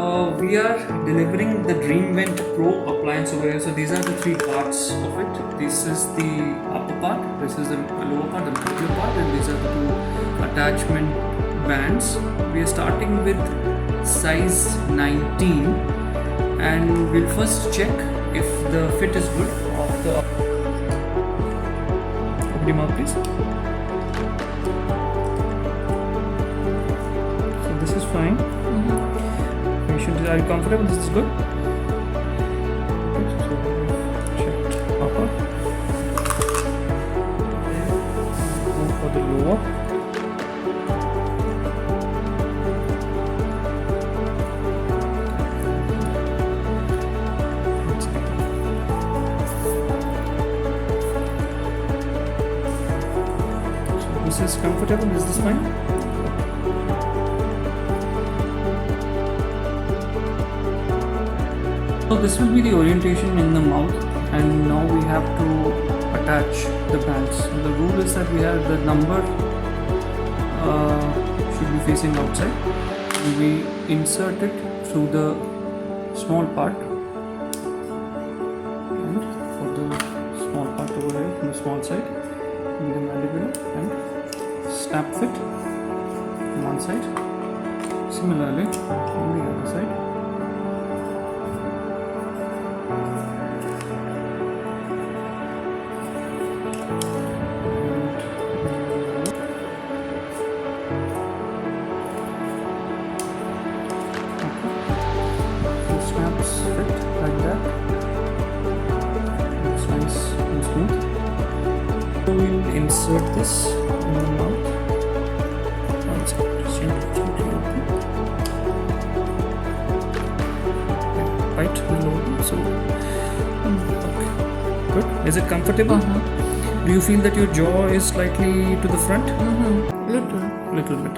We are delivering the Dreamvent Pro appliance over here. So these are the three parts of it. This is the upper part, this is the lower part, the middle part, and these are the two attachment bands. We are starting with size 19, and we'll first check if the fit is good of the open your mouth, please. So this is fine. Are you comfortable? This is good. So check upper. Go for the lower. So this is comfortable. Is this fine? So this will be the orientation in the mouth, and now we have to attach the bands. So the rule is that we have the number should be facing outside, and we insert it through the small part, and for the small part over here on the small side in the mandibular, and snap fit on one side, similarly on the other side. Snaps fit like that. Looks nice and smooth. So we'll insert this in the mouth. One second, just gently open. Right below. So okay. Good. Is it comfortable? Do you feel that your jaw is slightly to the front? Little bit.